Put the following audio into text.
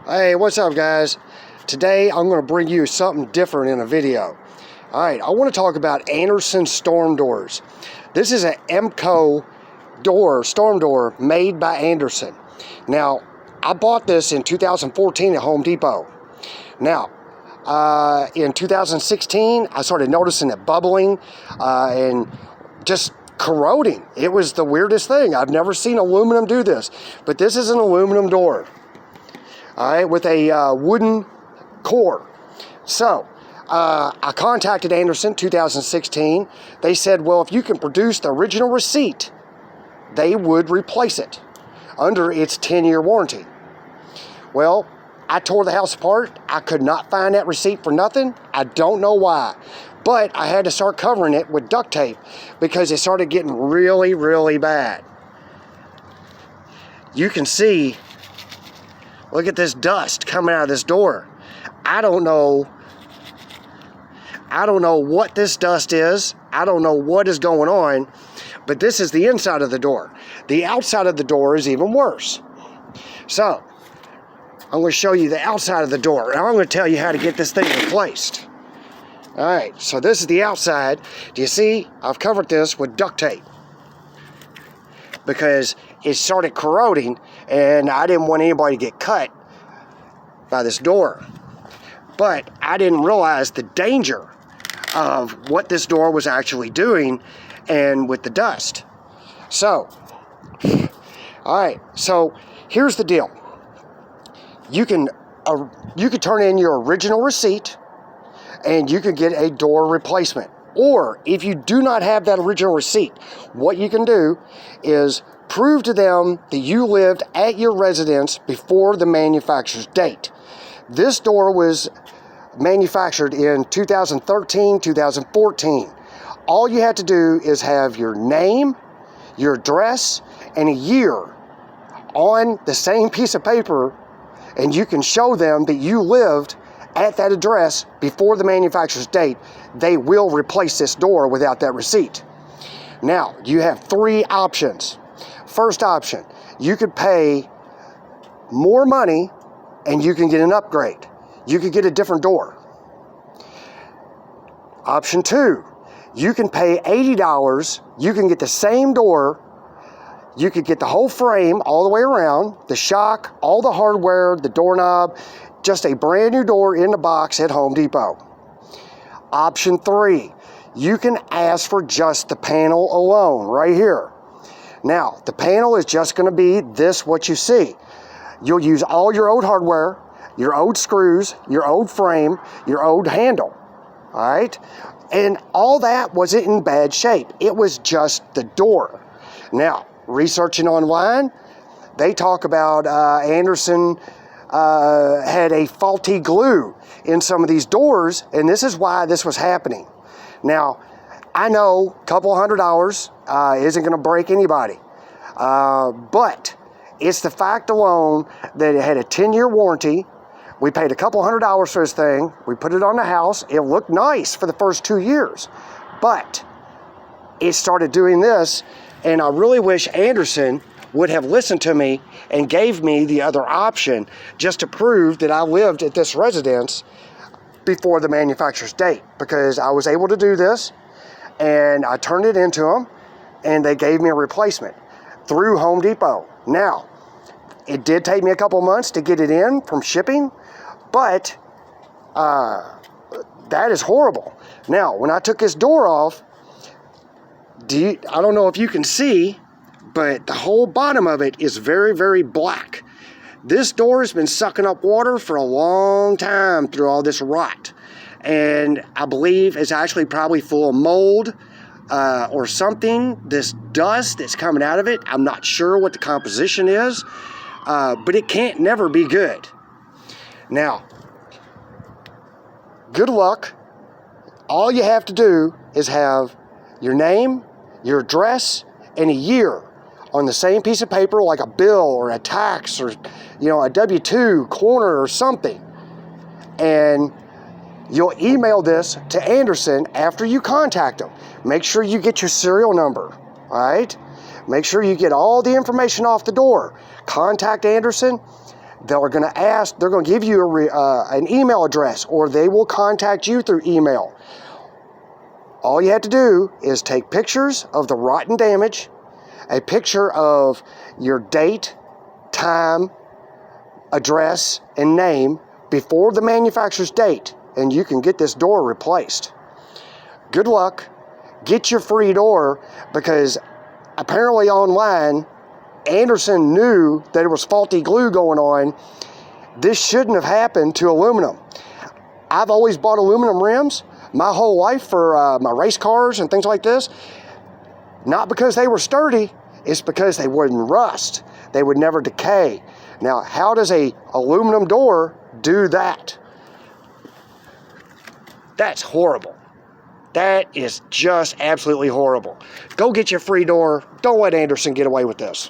Hey, what's up guys? Today I'm going to bring you something different in a video. Alright, I want to talk about Anderson storm doors. This is an MCO storm door made by Anderson. Now, I bought this in 2014 at Home Depot. Now, in 2016 I started noticing it bubbling and just corroding. It was the weirdest thing. I've never seen aluminum do this, but this is an aluminum door. All right, with a wooden core. So, I contacted Anderson 2016. They said, well, if you can produce the original receipt, they would replace it under its 10-year warranty. Well, I tore the house apart. I could not find that receipt for nothing. I don't know why. But I had to start covering it with duct tape because it started getting really, really bad. You can see, look at this dust coming out of this door. I don't know what this dust is. I don't know what is going on, but this is the inside of the door. The outside of the door is even worse. So, I'm going to show you the outside of the door, and I'm going to tell you how to get this thing replaced. Alright, so this is the outside. Do you see? I've covered this with duct tape because it started corroding and I didn't want anybody to get cut by this door. But I didn't realize the danger of what this door was actually doing and with the dust. So, alright, so here's the deal. You can turn in your original receipt and you can get a door replacement. Or if you do not have that original receipt, what you can do is prove to them that you lived at your residence before the manufacturer's date. This door was manufactured in 2013, 2014. All you have to do is have your name, your address, and a year on the same piece of paper, and you can show them that you lived at that address before the manufacturer's date. They will replace this door without that receipt. Now, you have three options. First option, you could pay more money and you can get an upgrade. You could get a different door. Option two, you can pay $80. You can get the same door. You could get the whole frame all the way around, the shock, all the hardware, the doorknob, just a brand new door in the box at Home Depot. Option three, you can ask for just the panel alone right here. Now, the panel is just going to be this, what you see. You'll use all your old hardware, your old screws, your old frame, your old handle. All right? And all that wasn't in bad shape. It was just the door. Now, researching online, they talk about Anderson had a faulty glue in some of these doors, and this is why this was happening. Now, I know a couple $100 isn't going to break anybody, but it's the fact alone that it had a 10-year warranty. We paid a couple $100 for this thing. We put it on the house. It looked nice for the first 2 years, but it started doing this, and I really wish Anderson would have listened to me and gave me the other option just to prove that I lived at this residence before the manufacturer's date, because I was able to do this and I turned it into them and they gave me a replacement through Home Depot. Now, it did take me a couple months to get it in from shipping, but that is horrible. Now, when I took this door off, I don't know if you can see, but the whole bottom of it is very, very black. This door has been sucking up water for a long time through all this rot. And I believe it's actually probably full of mold or something. This dust that's coming out of it, I'm not sure what the composition is, but it can't never be good. Now, good luck. All you have to do is have your name, your address, and a year on the same piece of paper, like a bill or a tax or, a W-2 corner or something. And you'll email this to Anderson after you contact them. Make sure you get your serial number, all right? Make sure you get all the information off the door. Contact Anderson. They're going to give you an email address, or they will contact you through email. All you have to do is take pictures of the rotten damage, a picture of your date, time, address, and name before the manufacturer's date, and you can get this door replaced. Good luck. Get your free door, because apparently online, Anderson knew that there was faulty glue going on. This shouldn't have happened to aluminum. I've always bought aluminum rims my whole life for my race cars and things like this. Not because they were sturdy, it's because they wouldn't rust. They would never decay. Now, how does a aluminum door do that? That's horrible. That is just absolutely horrible. Go get your free door. Don't let Anderson get away with this.